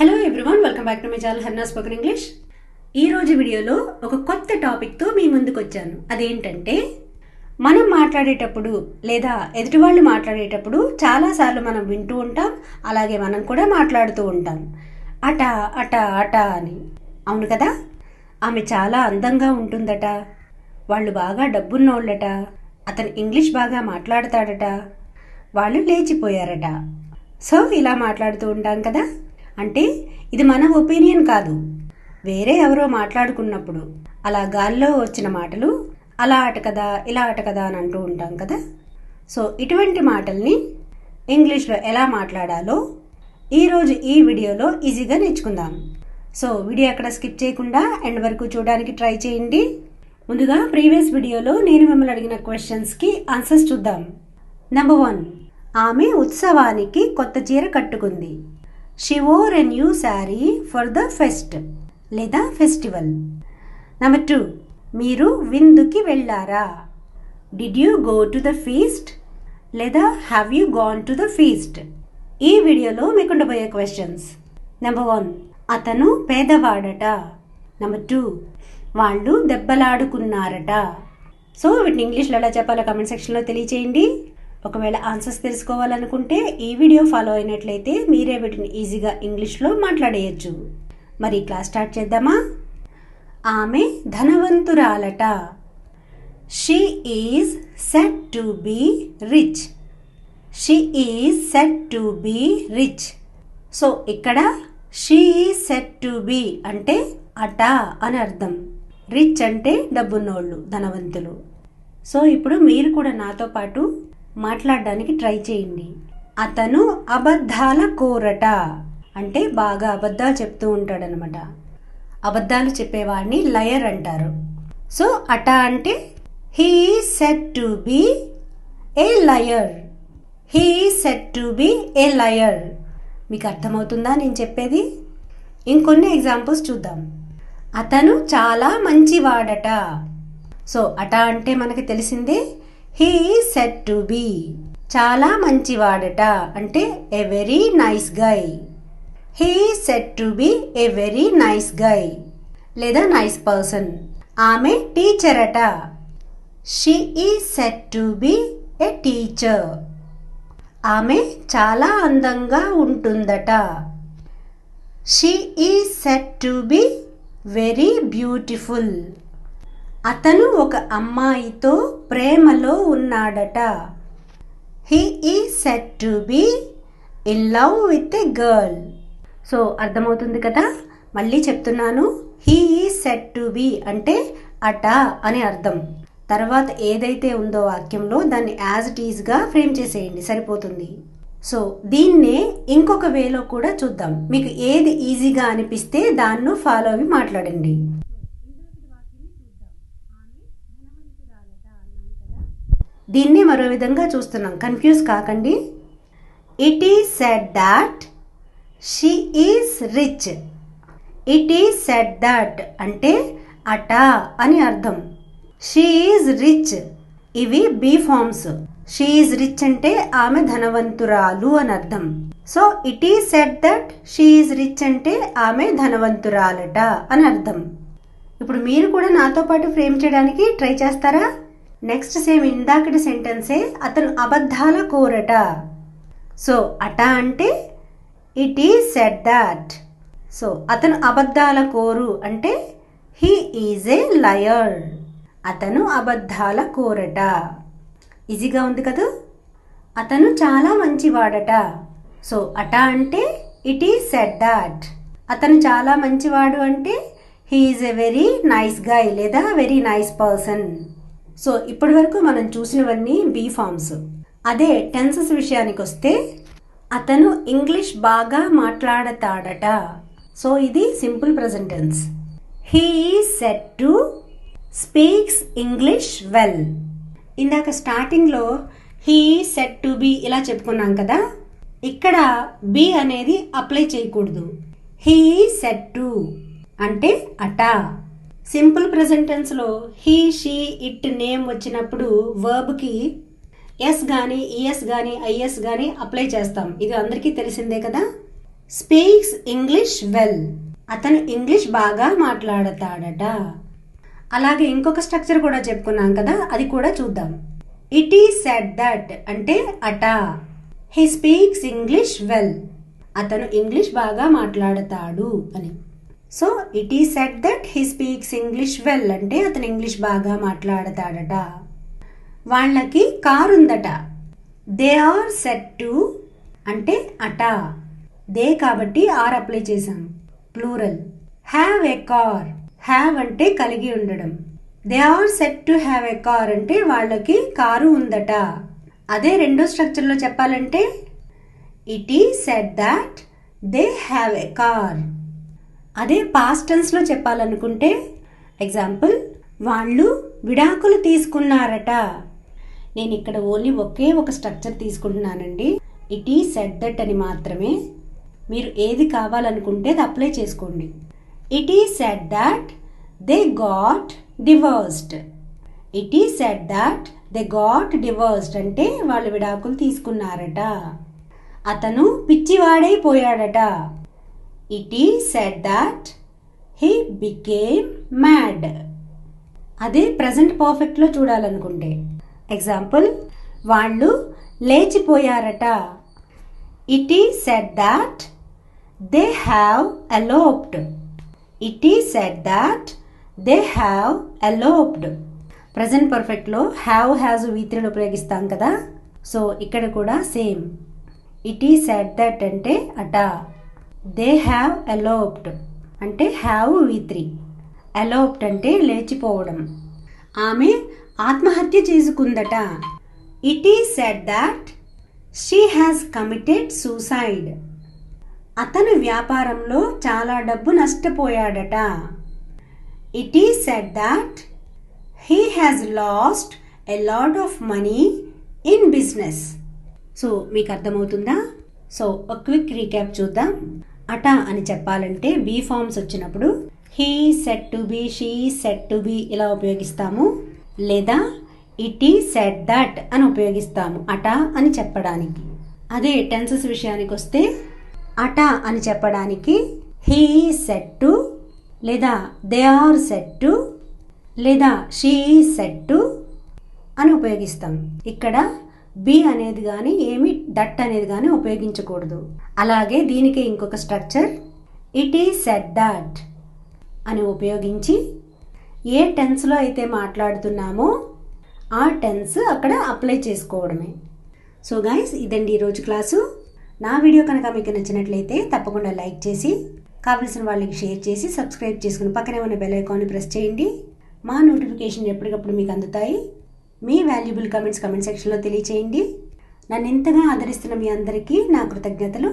Hello everyone, welcome back to my channel Harna spoken English. ఈ రోజు వీడియోలో ఒక కొత్త టాపిక్తో మీ ముందుకు వచ్చాను. అదేంటంటే, మనం మాట్లాడేటప్పుడు లేదా ఎదుటి వాళ్ళు మాట్లాడేటప్పుడు చాలాసార్లు మనం వింటూ ఉంటాం, అలాగే మనం కూడా మాట్లాడుతూ ఉంటాం. అట అట అట అని. అవును కదా? ఆమె చాలా అందంగా ఉంటుందట, వాళ్ళు బాగా డబ్బున్నోళ్ళట, అతను ఇంగ్లీష్ బాగా మాట్లాడతాడట, వాళ్ళు లేచిపోయారట. సో ఇలా మాట్లాడుతూ ఉంటాం కదా. అంటే ఇది మన ఒపీనియన్ కాదు, వేరే ఎవరో మాట్లాడుకున్నప్పుడు అలా గాల్లో వచ్చిన మాటలు, అలా అట కదా ఇలా అట కదా అని అంటూ ఉంటాం కదా. సో ఇటువంటి మాటల్ని ఇంగ్లీష్లో ఎలా మాట్లాడాలో ఈరోజు ఈ వీడియోలో ఈజీగా నేర్చుకుందాం. సో వీడియో ఎక్కడ స్కిప్ చేయకుండా ఎండ్ వరకు చూడడానికి ట్రై చేయండి. ముందుగా ప్రీవియస్ వీడియోలో నేను మిమ్మల్ని అడిగిన క్వశ్చన్స్కి ఆన్సర్స్ చూద్దాం. నెంబర్ 1, ఆమె ఉత్సవానికి కొత్త చీర కట్టుకుంది. She wore a new saree for the fest లేదా ఫెస్టివల్. నెంబర్ 2, మీరు విందుకి వెళ్ళారా? Did you go to the feast లేదా have you gone to the feast? ఈ వీడియోలో మీకు ఉండబోయే క్వశ్చన్స్. నెంబర్ 1, అతను పేదవాడట. నెంబర్ 2, వాళ్ళు దెబ్బలాడుకున్నారట. సో వీటిని ఇంగ్లీష్లో ఎలా చెప్పాలో కామెంట్ సెక్షన్లో తెలియచేయండి. ఒకవేళ ఆన్సర్స్ తెలుసుకోవాలనుకుంటే ఈ వీడియో ఫాలో అయినట్లయితే మీరే వీటిని ఈజీగా ఇంగ్లీష్లో మాట్లాడేయచ్చు. మరి క్లాస్ స్టార్ట్ చేద్దామా? ఆమె ధనవంతురాలట. She is set to be rich. She is set to be rich. So ఇక్కడ she is set to be అంటే అట అని అర్థం. రిచ్ అంటే డబ్బున్నోళ్ళు, ధనవంతులు. సో ఇప్పుడు మీరు కూడా నాతో పాటు మాట్లాడడానికి ట్రై చేయండి. అతను అబద్ధాల కోరట అంటే బాగా అబద్ధాలు చెప్తూ ఉంటాడనమాట. అబద్ధాలు చెప్పేవాడిని లయర్ అంటారు. సో అట అంటే he said to be a liar. He said to be a liar. మీకు అర్థమవుతుందా నేను చెప్పేది? ఇంకొన్ని ఎగ్జాంపుల్స్ చూద్దాం. అతను చాలా మంచివాడట. సో అట అంటే మనకి తెలిసిందే. హీ సెడ్ టు బీ చాలా మంచివాడట అంటే a very nice guy. He said to be a very nice guy లేదా నైస్ పర్సన్. ఆమె టీచర్ అట. She is said to be a teacher. ఆమె చాలా అందంగా ఉంటుందట. She is said to be very beautiful. అతను ఒక అమ్మాయితో ప్రేమలో ఉన్నాడట. He is said to be in love with a girl. So అర్థమవుతుంది కదా? మళ్ళీ చెప్తున్నాను. He is said to be అంటే అట అని అర్థం. తర్వాత ఏదైతే ఉందో వాక్యంలో దాన్ని యాజ్ ఇట్ ఈజ్గా ఫ్రేమ్ చేసేయండి, సరిపోతుంది. సో దీన్నే ఇంకొక వేలో కూడా చూద్దాం. మీకు ఏది ఈజీగా అనిపిస్తే దాన్ని ఫాలో అవి మాట్లాడండి. దీన్ని మరో విధంగా చూస్తున్నాం, కన్ఫ్యూజ్ కాకండి. It is said that she is rich. It is said that అంటే అట అని అర్థం. షీ ఈజ్ రిచ్ ఇవి be forms. She is rich అంటే ఆమె ధనవంతురాలు అని అర్థం. So it is said that she is rich అంటే ఆమె ధనవంతురాలట అని అర్థం. ఇప్పుడు మీరు కూడా నాతో పాటు ఫ్రేమ్ చేయడానికి ట్రై చేస్తారా? నెక్స్ట్ సేమ్ ఇందాకటి సెంటెన్సే. అతను అబద్ధాల కోరట. సో అట అంటే it is said that. So అతను అబద్ధాల కోరు అంటే హీ ఈజ్ ఏ లయర్. అతను అబద్ధాల కోరట. ఈజీగా ఉంది కదా? అతను చాలా మంచివాడట. సో అట అంటే ఇట్ ఈజ్ సెడ్ దాట్. అతను చాలా మంచివాడు అంటే he is a very nice guy లేదా వెరీ నైస్ పర్సన్. సో ఇప్పటి వరకు మనం చూసినవన్నీ బీ ఫార్మ్స్. అదే టెన్సెస్ విషయానికి వస్తే అతను ఇంగ్లీష్ బాగా మాట్లాడతాడట. సో ఇది simple present tense. He is said to speaks English well. ఇందాక స్టార్టింగ్లో he is said to be ఇలా చెప్పుకున్నాం కదా. ఇక్కడ బీ అనేది అప్లై చేయకూడదు. హీ ఈజ్ సెడ్ టు అంటే అట. సింపుల్ ప్రెజెంట్ టెన్స్లో హీ, షీ, ఇట్, నేమ్ వచ్చినప్పుడు వర్బ్కి ఎస్ కానీ, ఈఎస్ కానీ, ఐఎస్ కానీ అప్లై చేస్తాం. ఇది అందరికీ తెలిసిందే కదా. Speaks English well. అతను ఇంగ్లీష్ బాగా మాట్లాడతాడట. అలాగే ఇంకొక స్ట్రక్చర్ కూడా చెప్పుకున్నాం కదా, అది కూడా చూద్దాం. ఇట్ ఈస్ సెడ్ దట్ అంటే అట. He speaks English well. అతను ఇంగ్లీష్ బాగా మాట్లాడతాడు అని. So it is said that he speaks English well అంటే అతను ఇంగ్లీష్ బాగా మాట్లాడతాడట. వాళ్ళకి కారు ఉందట. దే ఆర్ సెట్ టు అంటే అట. దే కాబట్టి ఆర్ అప్లై చేశాం, plural. Have a car. Have అంటే కలిగి ఉండడం. They are said to have a car అంటే వాళ్ళకి కారు ఉందట. అదే రెండో స్ట్రక్చర్లో చెప్పాలంటే it is said that they have a car. అదే పాస్ట్ టెన్స్లో చెప్పాలనుకుంటే ఎగ్జాంపుల్, వాళ్ళు విడాకులు తీసుకున్నారట. నేను ఇక్కడ ఓన్లీ ఒకే ఒక స్ట్రక్చర్ తీసుకుంటున్నానండి. ఇట్ ఈస్ సెడ్ దట్ అని మాత్రమే. మీరు ఏది కావాలనుకుంటే అది అప్లై చేసుకోండి. It is said that they got divorced. It is said that they got divorced అంటే వాళ్ళు విడాకులు తీసుకున్నారట. అతను పిచ్చివాడైపోయాడట. It is said that he became mad. అదే ప్రజెంట్ పర్ఫెక్ట్లో చూడాలనుకుంటే ఎగ్జాంపుల్, వాళ్ళు లేచిపోయారట. It is said that they have eloped. It is said that they have eloped. Present పర్ఫెక్ట్లో హ్యావ్, హ్యాజ్, V3 ఉపయోగిస్తాం కదా. సో ఇక్కడ కూడా same. It is said that అంటే అట. దే హ్యావ్ ఎలోప్డ్ అంటే హ్యావ్ V3. ఎలోప్డ్ అంటే లేచిపోవడం. ఆమె ఆత్మహత్య చేసుకుందట. It is said that she has committed suicide. అతను వ్యాపారంలో చాలా డబ్బు నష్టపోయాడట. It is said that he has lost a lot of money in business. So మీకు అర్థమవుతుందా? సో ఒక క్విక్ రీక్యాప్ చూద్దాం. అట అని చెప్పాలంటే బీ ఫార్మ్స్ వచ్చినప్పుడు he said to be, she said to be ఇలా ఉపయోగిస్తాము. లేదా ఇట్ ఈస్ సెడ్ దట్ అని ఉపయోగిస్తాము అట అని చెప్పడానికి. అదే టెన్సెస్ విషయానికి వస్తే అట అని చెప్పడానికి హీ సెడ్ టు, లేదా దే ఆర్ సెడ్ టు, లేదా షీ సెడ్ టు అని ఉపయోగిస్తాం. ఇక్కడ బి అనేది కానీ ఏమి దట్ అనేది కానీ ఉపయోగించకూడదు. అలాగే దీనికి ఇంకొక structure it is said that అని ఉపయోగించి ఏ టెన్స్లో అయితే మాట్లాడుతున్నామో ఆ టెన్స్ అక్కడ అప్లై చేసుకోవడమే. సో గైస్, ఇదండి ఈరోజు క్లాసు. నా వీడియో కనుక మీకు నచ్చినట్లయితే తప్పకుండా లైక్ చేసి, కావలసిన వాళ్ళకి షేర్ చేసి, సబ్స్క్రైబ్ చేసుకుని పక్కనే ఉన్న బెల్ ఐకాన్ని ప్రెస్ చేయండి. మా నోటిఫికేషన్ ఎప్పటికప్పుడు మీకు అందుతాయి. మీ వాల్యుబుల్ కమెంట్స్ కమెంట్ సెక్షన్లో తెలియచేయండి. నన్ను ఇంతగా ఆదరిస్తున్న మీ అందరికీ నా కృతజ్ఞతలు.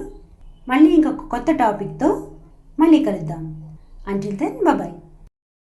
మళ్ళీ ఇంకొక కొత్త టాపిక్తో మళ్ళీ కలుద్దాం. Until then bye.